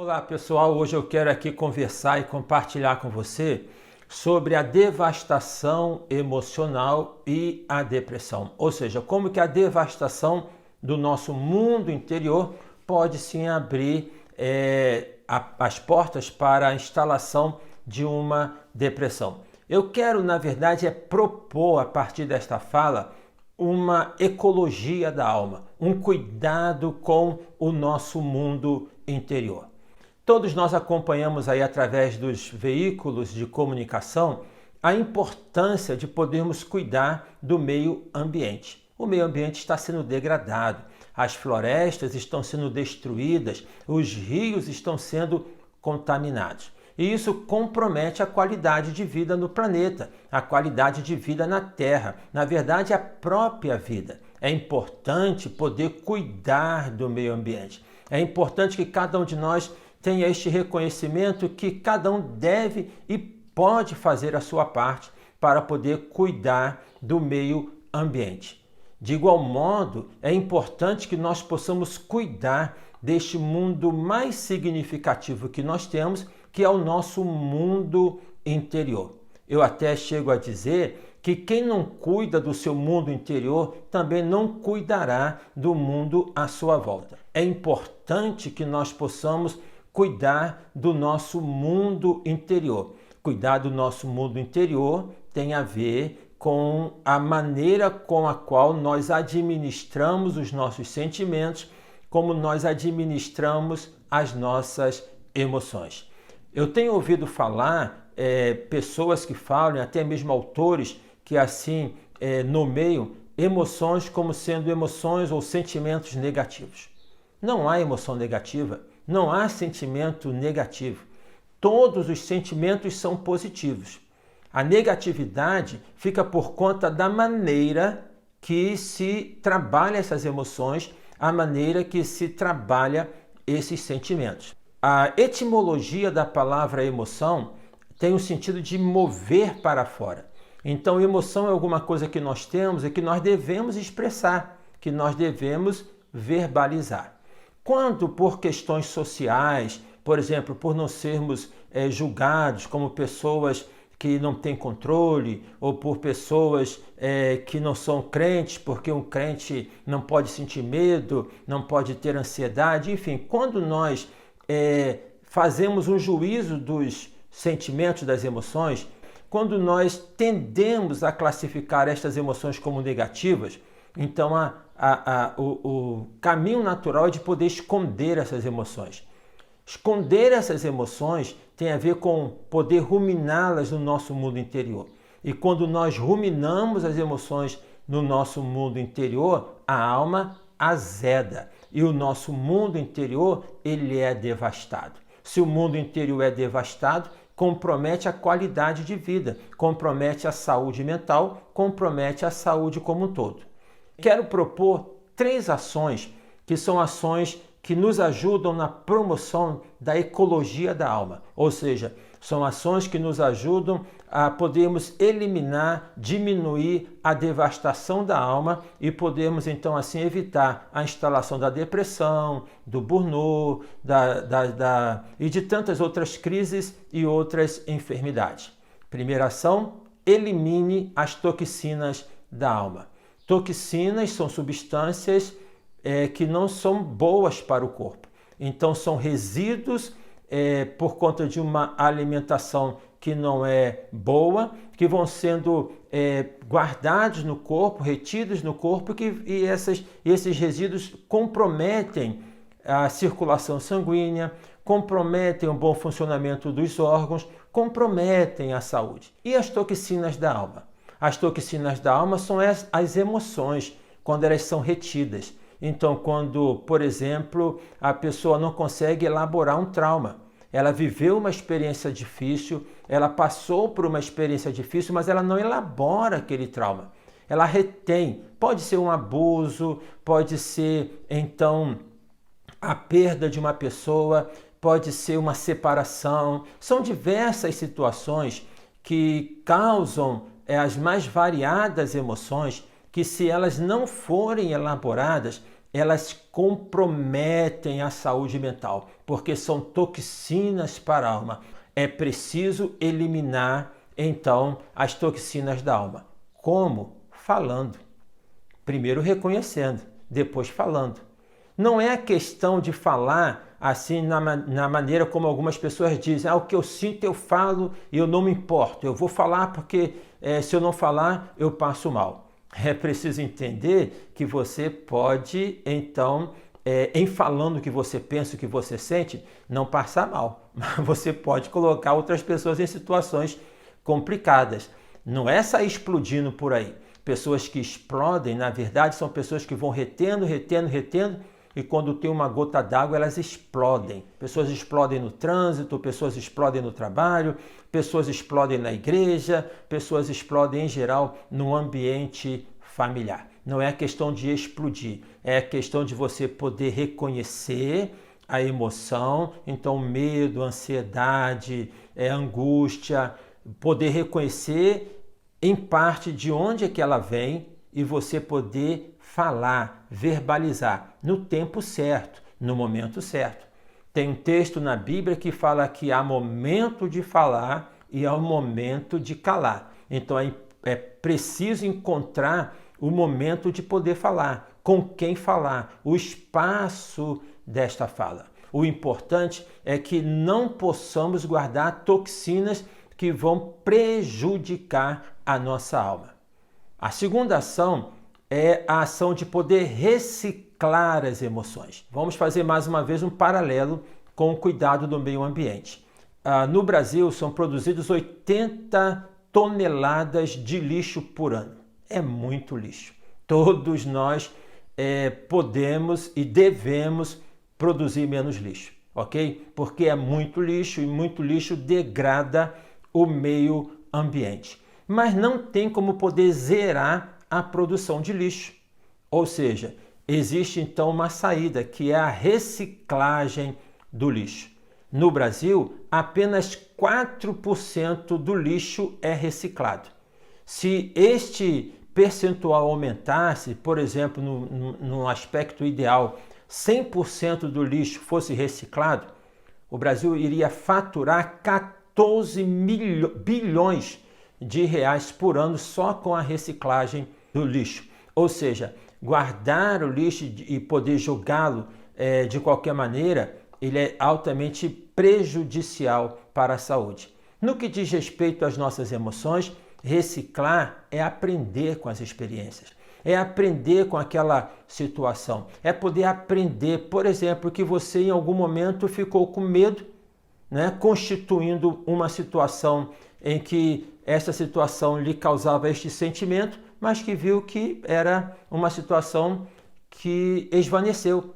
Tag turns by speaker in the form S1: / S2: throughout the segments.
S1: Olá pessoal, hoje eu quero aqui conversar e compartilhar com você sobre a devastação emocional e a depressão. Ou seja, como que a devastação do nosso mundo interior pode sim abrir as portas para a instalação de uma depressão. Eu quero, na verdade, propor a partir desta fala uma ecologia da alma, um cuidado com o nosso mundo interior. Todos nós acompanhamos aí através dos veículos de comunicação a importância de podermos cuidar do meio ambiente. O meio ambiente está sendo degradado, as florestas estão sendo destruídas, os rios estão sendo contaminados. E isso compromete a qualidade de vida no planeta, a qualidade de vida na Terra, na verdade a própria vida. É importante poder cuidar do meio ambiente. É importante que cada um de nós tenha este reconhecimento que cada um deve e pode fazer a sua parte para poder cuidar do meio ambiente. De igual modo, é importante que nós possamos cuidar deste mundo mais significativo que nós temos, que é o nosso mundo interior. Eu até chego a dizer que quem não cuida do seu mundo interior também não cuidará do mundo à sua volta. É importante que nós possamos cuidar do nosso mundo interior. Cuidar do nosso mundo interior tem a ver com a maneira com a qual nós administramos os nossos sentimentos, como nós administramos as nossas emoções. Eu tenho ouvido falar pessoas que falam, até mesmo autores, que assim nomeiam emoções como sendo emoções ou sentimentos negativos. Não há emoção negativa. Não há sentimento negativo. Todos os sentimentos são positivos. A negatividade fica por conta da maneira que se trabalha essas emoções, a maneira que se trabalha esses sentimentos. A etimologia da palavra emoção tem o sentido de mover para fora. Então, emoção é alguma coisa que nós temos e que nós devemos expressar, que nós devemos verbalizar. Quando por questões sociais, por exemplo, por não sermos julgados como pessoas que não têm controle, ou por pessoas que não são crentes, porque um crente não pode sentir medo, não pode ter ansiedade, enfim, quando nós fazemos um juízo dos sentimentos, das emoções, quando nós tendemos a classificar estas emoções como negativas, então o caminho natural é de poder esconder essas emoções. Esconder essas emoções tem a ver com poder ruminá-las no nosso mundo interior. E quando nós ruminamos as emoções no nosso mundo interior, a alma azeda. E o nosso mundo interior, ele é devastado. Se o mundo interior é devastado, compromete a qualidade de vida, compromete a saúde mental, compromete a saúde como um todo. Quero propor 3 ações que são ações que nos ajudam na promoção da ecologia da alma. Ou seja, são ações que nos ajudam a podermos eliminar, diminuir a devastação da alma e podermos então assim evitar a instalação da depressão, do burnout e de tantas outras crises e outras enfermidades. Primeira ação, elimine as toxinas da alma. Toxinas são substâncias que não são boas para o corpo. Então, são resíduos por conta de uma alimentação que não é boa, que vão sendo guardados no corpo, retidos no corpo, e esses resíduos comprometem a circulação sanguínea, comprometem o bom funcionamento dos órgãos, comprometem a saúde. E as toxinas da alma? As toxinas da alma são as emoções, quando elas são retidas. Então, quando, por exemplo, a pessoa não consegue elaborar um trauma, ela viveu uma experiência difícil, ela passou por uma experiência difícil, mas ela não elabora aquele trauma. Ela retém. Pode ser um abuso, pode ser, então, a perda de uma pessoa, pode ser uma separação. São diversas situações que causam as mais variadas emoções que, se elas não forem elaboradas, elas comprometem a saúde mental, porque são toxinas para a alma. É preciso eliminar, então, as toxinas da alma. Como? Falando. Primeiro reconhecendo, depois falando. Não é a questão de falar assim na maneira como algumas pessoas dizem, o que eu sinto eu falo e eu não me importo, eu vou falar porque se eu não falar eu passo mal. É preciso entender que você pode, então, em falando o que você pensa, o que você sente, não passar mal. Mas você pode colocar outras pessoas em situações complicadas. Não é sair explodindo por aí. Pessoas que explodem, na verdade, são pessoas que vão retendo, e quando tem uma gota d'água, elas explodem. Pessoas explodem no trânsito, pessoas explodem no trabalho, pessoas explodem na igreja, pessoas explodem em geral no ambiente familiar. Não é questão de explodir, é questão de você poder reconhecer a emoção, então medo, ansiedade, angústia, poder reconhecer em parte de onde é que ela vem e você poder falar, verbalizar no tempo certo, no momento certo. Tem um texto na Bíblia que fala que há momento de falar e há um momento de calar. Então é preciso encontrar o momento de poder falar, com quem falar, o espaço desta fala. O importante é que não possamos guardar toxinas que vão prejudicar a nossa alma. A segunda ação é a ação de poder reciclar as emoções. Vamos fazer mais uma vez um paralelo com o cuidado do meio ambiente. No Brasil são produzidos 80 toneladas de lixo por ano. É muito lixo. Todos nós podemos e devemos produzir menos lixo, ok? Porque é muito lixo e muito lixo degrada o meio ambiente. Mas não tem como poder zerar a produção de lixo. Ou seja, existe então uma saída que é a reciclagem do lixo. No Brasil, apenas 4% do lixo é reciclado. Se este percentual aumentasse, por exemplo, no aspecto ideal, 100% do lixo fosse reciclado, o Brasil iria faturar 14 bilhões de reais por ano só com a reciclagem do lixo. Ou seja, guardar o lixo e poder jogá-lo de qualquer maneira, ele é altamente prejudicial para a saúde. No que diz respeito às nossas emoções, reciclar é aprender com as experiências, é aprender com aquela situação, é poder aprender, por exemplo, que você em algum momento ficou com medo, constituindo uma situação em que essa situação lhe causava este sentimento, mas que viu que era uma situação que esvaneceu.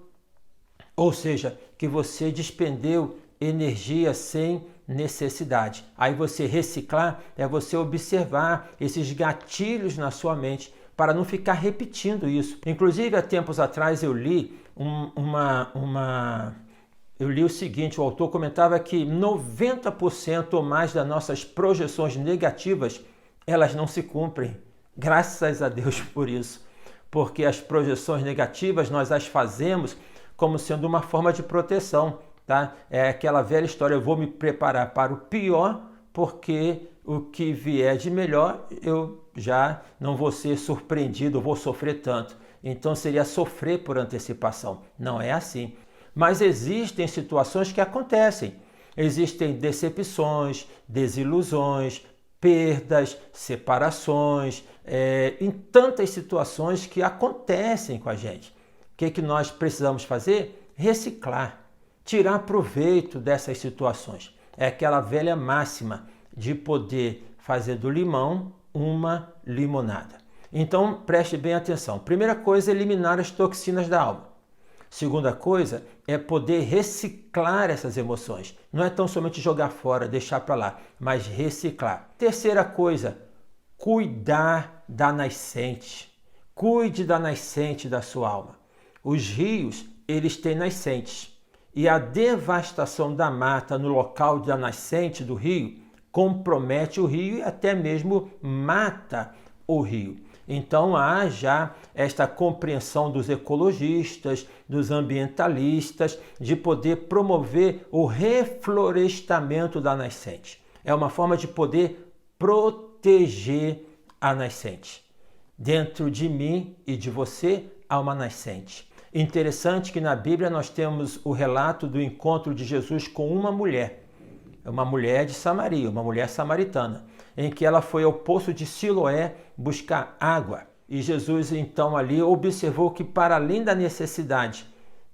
S1: Ou seja, que você despendeu energia sem necessidade. Aí você reciclar é você observar esses gatilhos na sua mente para não ficar repetindo isso. Inclusive, há tempos atrás eu li eu li o seguinte, o autor comentava que 90% ou mais das nossas projeções negativas, elas não se cumprem. Graças a Deus por isso. Porque as projeções negativas nós as fazemos como sendo uma forma de proteção, tá? É aquela velha história, eu vou me preparar para o pior, porque o que vier de melhor, eu já não vou ser surpreendido, vou sofrer tanto. Então seria sofrer por antecipação. Não é assim. Mas existem situações que acontecem. Existem decepções, desilusões, perdas, separações, em tantas situações que acontecem com a gente. O que nós precisamos fazer? Reciclar, tirar proveito dessas situações. É aquela velha máxima de poder fazer do limão uma limonada. Então, preste bem atenção. Primeira coisa é eliminar as toxinas da alma. Segunda coisa é poder reciclar essas emoções. Não é tão somente jogar fora, deixar para lá, mas reciclar. Terceira coisa, cuidar da nascente. Cuide da nascente da sua alma. Os rios, eles têm nascentes. E a devastação da mata no local da nascente do rio compromete o rio e até mesmo mata o rio. Então há já esta compreensão dos ecologistas, dos ambientalistas, de poder promover o reflorestamento da nascente. É uma forma de poder proteger a nascente. Dentro de mim e de você há uma nascente. Interessante que na Bíblia nós temos o relato do encontro de Jesus com uma mulher de Samaria, uma mulher samaritana, em que ela foi ao poço de Siloé buscar água. E Jesus então ali observou que para além da necessidade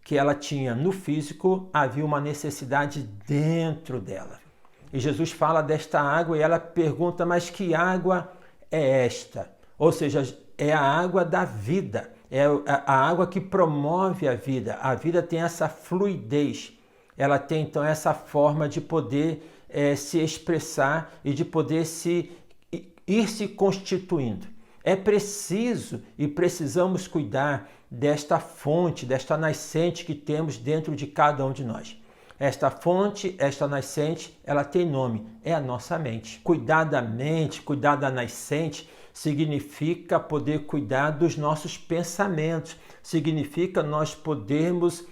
S1: que ela tinha no físico, havia uma necessidade dentro dela. E Jesus fala desta água e ela pergunta, mas que água é esta? Ou seja, é a água da vida, é a água que promove a vida. A vida tem essa fluidez, ela tem então essa forma de poder se expressar e de poder ir se constituindo. É preciso e precisamos cuidar desta fonte, desta nascente que temos dentro de cada um de nós. Esta fonte, esta nascente, ela tem nome, é a nossa mente. Cuidar da mente, cuidar da nascente, significa poder cuidar dos nossos pensamentos, significa nós podermos,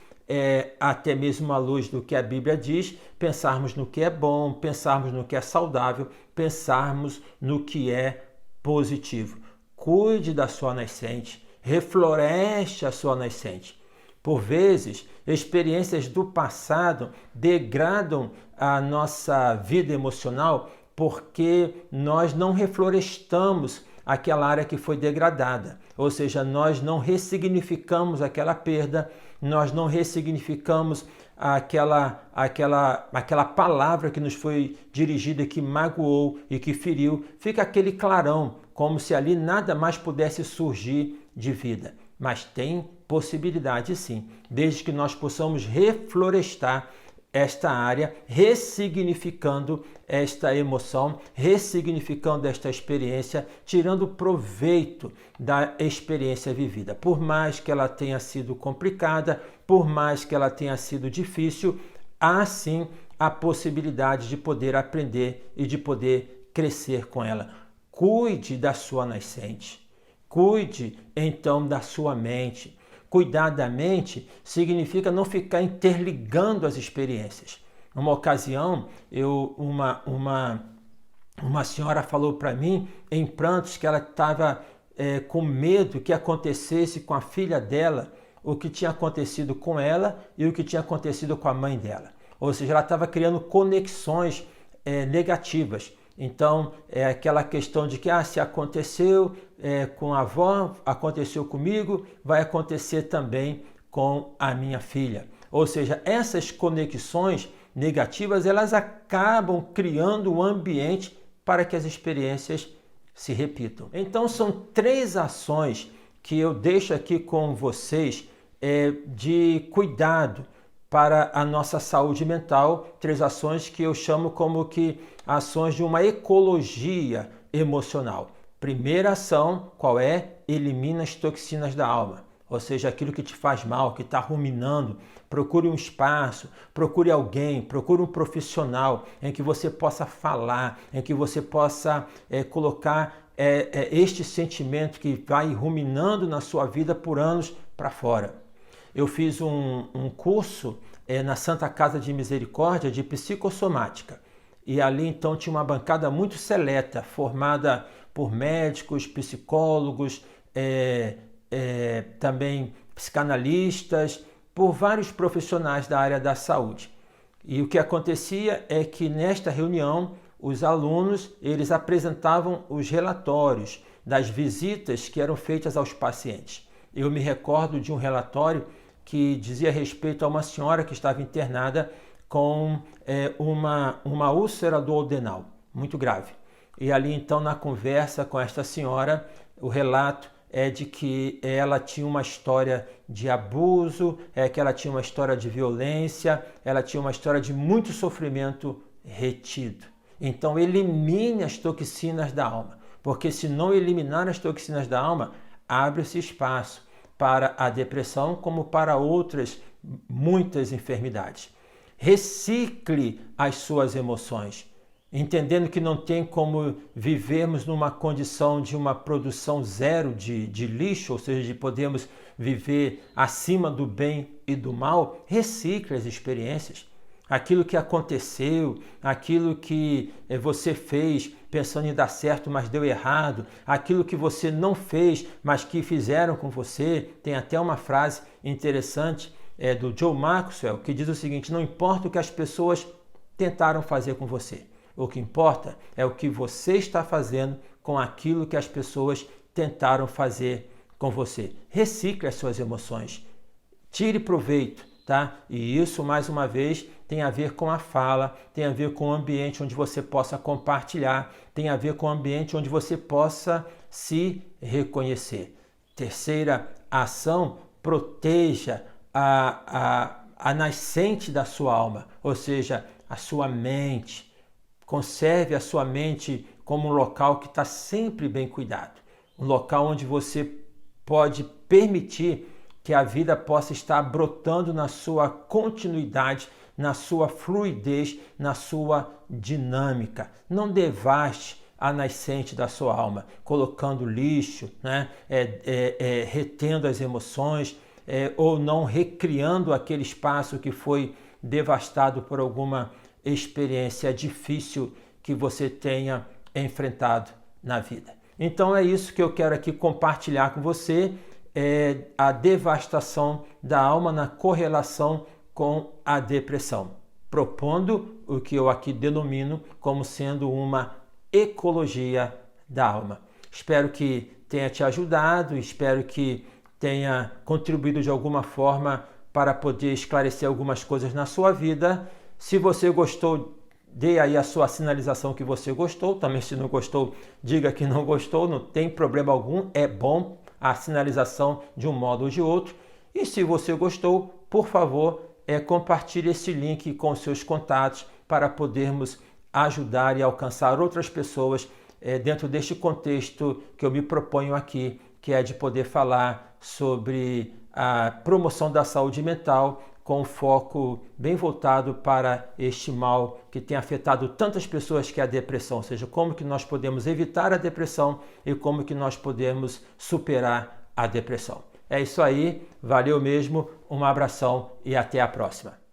S1: até mesmo à luz do que a Bíblia diz, pensarmos no que é bom, pensarmos no que é saudável, pensarmos no que é positivo. Cuide da sua nascente, refloreste a sua nascente. Por vezes, experiências do passado degradam a nossa vida emocional porque nós não reflorestamos aquela área que foi degradada. Ou seja, nós não ressignificamos aquela perda, nós não ressignificamos aquela palavra que nos foi dirigida, que magoou e que feriu. Fica aquele clarão, como se ali nada mais pudesse surgir de vida. Mas tem possibilidade sim, desde que nós possamos reflorestar esta área, ressignificando esta emoção, ressignificando esta experiência, tirando proveito da experiência vivida. Por mais que ela tenha sido complicada, por mais que ela tenha sido difícil, há sim a possibilidade de poder aprender e de poder crescer com ela. Cuide da sua nascente, cuide então da sua mente. Cuidar da mente significa não ficar interligando as experiências. Numa ocasião, uma senhora falou para mim, em prantos, que ela estava com medo que acontecesse com a filha dela o que tinha acontecido com ela e o que tinha acontecido com a mãe dela. Ou seja, ela estava criando conexões negativas. Então, é aquela questão de que se aconteceu com a avó, aconteceu comigo, vai acontecer também com a minha filha. Ou seja, essas conexões negativas, elas acabam criando um ambiente para que as experiências se repitam. Então, são 3 ações que eu deixo aqui com vocês de cuidado para a nossa saúde mental, 3 ações que eu chamo como que ações de uma ecologia emocional. Primeira ação, qual é? Elimina as toxinas da alma, ou seja, aquilo que te faz mal, que está ruminando. Procure um espaço, procure alguém, procure um profissional em que você possa falar, em que você possa colocar este sentimento que vai ruminando na sua vida por anos para fora. Eu fiz um curso na Santa Casa de Misericórdia de psicossomática. E ali então tinha uma bancada muito seleta, formada por médicos, psicólogos, também psicanalistas, por vários profissionais da área da saúde. E o que acontecia é que nesta reunião os alunos eles apresentavam os relatórios das visitas que eram feitas aos pacientes. Eu me recordo de um relatório que dizia respeito a uma senhora que estava internada com uma úlcera duodenal, muito grave. E ali então na conversa com esta senhora, o relato é de que ela tinha uma história de abuso, que ela tinha uma história de violência, ela tinha uma história de muito sofrimento retido. Então elimine as toxinas da alma, porque se não eliminar as toxinas da alma, abre-se espaço para a depressão como para outras muitas enfermidades. Recicle as suas emoções. entendendo que não tem como vivermos numa condição de uma produção zero de lixo, ou seja, de podermos viver acima do bem e do mal, recicle as experiências. Aquilo que aconteceu, aquilo que você fez pensando em dar certo, mas deu errado, aquilo que você não fez, mas que fizeram com você. Tem até uma frase interessante do John Maxwell, que diz o seguinte: não importa o que as pessoas tentaram fazer com você, o que importa é o que você está fazendo com aquilo que as pessoas tentaram fazer com você. Recicle as suas emoções, tire proveito, tá? E isso, mais uma vez, tem a ver com a fala, tem a ver com o ambiente onde você possa compartilhar, tem a ver com o ambiente onde você possa se reconhecer. Terceira ação: proteja a nascente da sua alma, ou seja, a sua mente. Conserve a sua mente como um local que está sempre bem cuidado, um local onde você pode permitir que a vida possa estar brotando na sua continuidade, na sua fluidez, na sua dinâmica. Não devaste a nascente da sua alma, colocando lixo, né? Retendo as emoções, ou não recriando aquele espaço que foi devastado por alguma experiência difícil que você tenha enfrentado na vida. Então é isso que eu quero aqui compartilhar com você, a devastação da alma na correlação com a depressão, propondo o que eu aqui denomino como sendo uma ecologia da alma. Espero que tenha te ajudado, espero que tenha contribuído de alguma forma para poder esclarecer algumas coisas na sua vida. Se você gostou, dê aí a sua sinalização que você gostou. Também, se não gostou, diga que não gostou, não tem problema algum. É bom a sinalização de um modo ou de outro. E se você gostou, por favor, compartilhe esse link com seus contatos para podermos ajudar e alcançar outras pessoas dentro deste contexto que eu me proponho aqui, que é de poder falar sobre a promoção da saúde mental, com foco bem voltado para este mal que tem afetado tantas pessoas, que é a depressão, ou seja, como que nós podemos evitar a depressão e como que nós podemos superar a depressão. É isso aí, valeu mesmo, um abração e até a próxima.